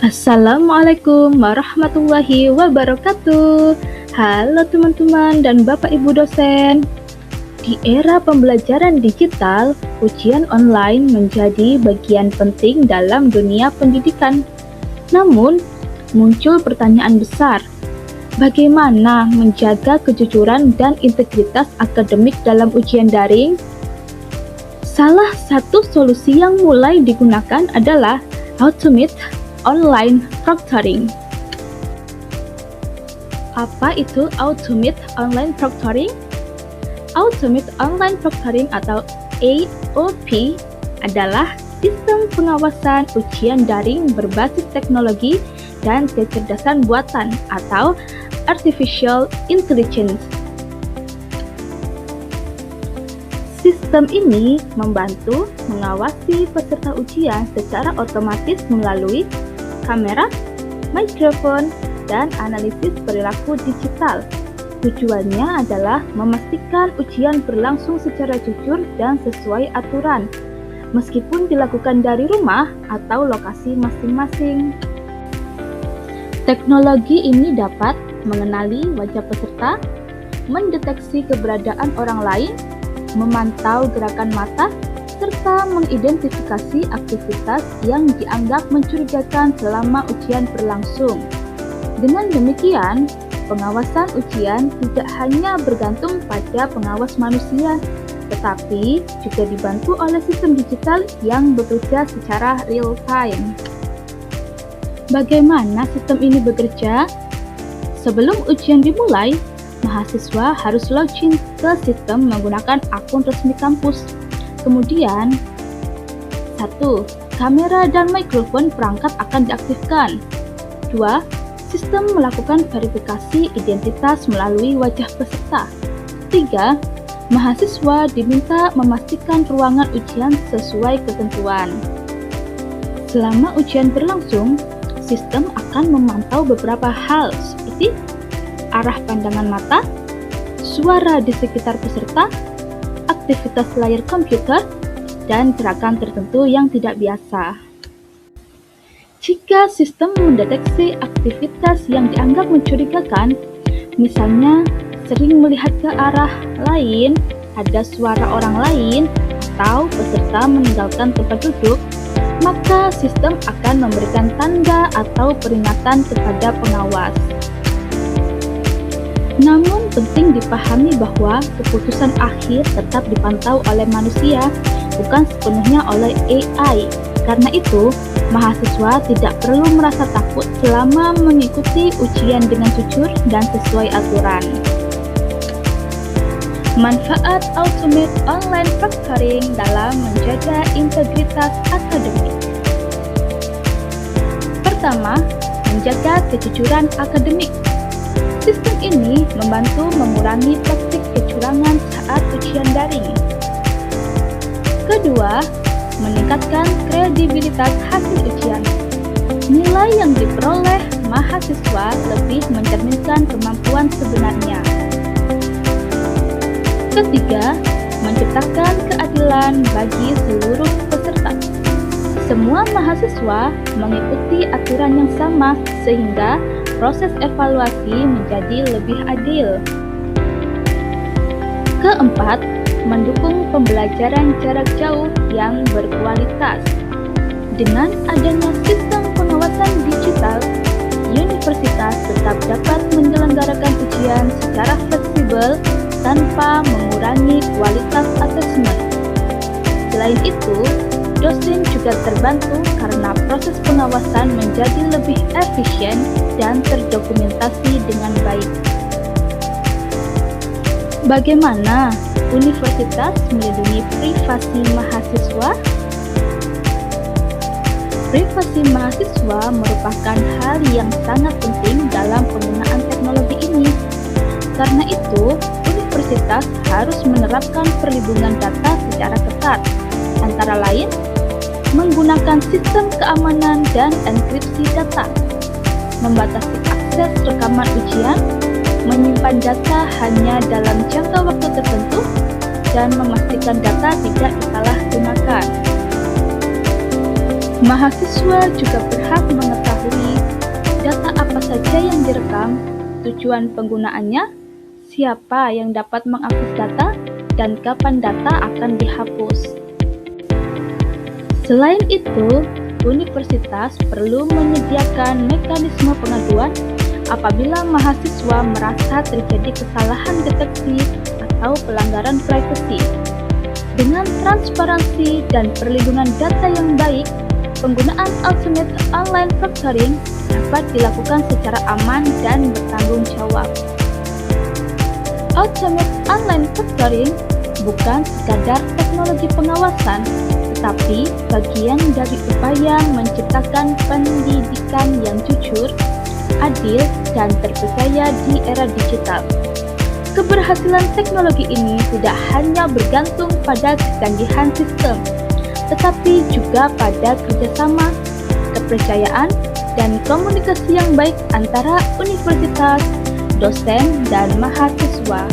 Assalamualaikum warahmatullahi wabarakatuh. Halo teman-teman dan Bapak Ibu dosen. Di era pembelajaran digital, ujian online menjadi bagian penting dalam dunia pendidikan. Namun, muncul pertanyaan besar. Bagaimana menjaga kejujuran dan integritas akademik dalam ujian daring? Salah satu solusi yang mulai digunakan adalah Automate Online Proctoring. Apa itu Automate Online Proctoring? Automate Online Proctoring atau AOP adalah sistem pengawasan ujian daring berbasis teknologi dan kecerdasan buatan atau Artificial Intelligence. Sistem ini membantu mengawasi peserta ujian secara otomatis melalui kamera, mikrofon, dan analisis perilaku digital. Tujuannya adalah memastikan ujian berlangsung secara jujur dan sesuai aturan, meskipun dilakukan dari rumah atau lokasi masing-masing. Teknologi ini dapat mengenali wajah peserta, mendeteksi keberadaan orang lain, memantau gerakan mata, serta mengidentifikasi aktivitas yang dianggap mencurigakan selama ujian berlangsung. Dengan demikian, pengawasan ujian tidak hanya bergantung pada pengawas manusia, tetapi juga dibantu oleh sistem digital yang bekerja secara real-time. Bagaimana sistem ini bekerja? Sebelum ujian dimulai, mahasiswa harus login ke sistem menggunakan akun resmi kampus. Kemudian, 1. Kamera dan mikrofon perangkat akan diaktifkan. 2. Sistem melakukan verifikasi identitas melalui wajah peserta. 3. Mahasiswa diminta memastikan ruangan ujian sesuai ketentuan. Selama ujian berlangsung, sistem akan memantau beberapa hal seperti arah pandangan mata, suara di sekitar peserta, aktivitas layar komputer, dan gerakan tertentu yang tidak biasa. Jika sistem mendeteksi aktivitas yang dianggap mencurigakan, misalnya sering melihat ke arah lain, ada suara orang lain, atau peserta meninggalkan tempat duduk, maka sistem akan memberikan tanda atau peringatan kepada pengawas. Namun penting dipahami bahwa keputusan akhir tetap dipantau oleh manusia, bukan sepenuhnya oleh AI. Karena itu, mahasiswa tidak perlu merasa takut selama mengikuti ujian dengan jujur dan sesuai aturan. Manfaat Automate Online Proctoring dalam menjaga integritas akademik. Pertama, menjaga kejujuran akademik. Sistem ini membantu mengurangi praktik kecurangan saat ujian daring. Kedua, meningkatkan kredibilitas hasil ujian. Nilai yang diperoleh mahasiswa lebih mencerminkan kemampuan sebenarnya. Ketiga, menciptakan keadilan bagi seluruh peserta. Semua mahasiswa mengikuti aturan yang sama sehingga proses evaluasi menjadi lebih adil. Keempat, mendukung pembelajaran jarak jauh yang berkualitas. Dengan adanya sistem pengawasan digital, universitas tetap dapat menyelenggarakan ujian secara fleksibel tanpa mengurangi kualitas asesmen. Selain itu, dosen juga terbantu karena proses pengawasan menjadi lebih efisien dan terdokumentasi dengan baik. Bagaimana universitas melindungi privasi mahasiswa? Privasi mahasiswa merupakan hal yang sangat penting dalam penggunaan teknologi ini. Karena itu, universitas harus menerapkan perlindungan data secara ketat, antara lain menggunakan sistem keamanan dan enkripsi data, membatasi akses rekaman ujian, menyimpan data hanya dalam jangka waktu tertentu, dan memastikan data tidak disalahgunakan. Mahasiswa juga berhak mengetahui mengetahui data apa saja yang direkam, tujuan penggunaannya, siapa yang dapat mengakses data, dan kapan data akan dihapus. Selain itu, universitas perlu menyediakan mekanisme pengaduan apabila mahasiswa merasa terjadi kesalahan deteksi atau pelanggaran privasi. Dengan transparansi dan perlindungan data yang baik, penggunaan Ultimate Online Factoring dapat dilakukan secara aman dan bertanggung jawab. Ultimate Online Factoring bukan sekadar teknologi pengawasan, tetapi bagian dari upaya menciptakan pendidikan yang jujur, adil, dan terpercaya di era digital. Keberhasilan teknologi ini tidak hanya bergantung pada kecanggihan sistem, tetapi juga pada kerjasama, kepercayaan, dan komunikasi yang baik antara universitas, dosen, dan mahasiswa.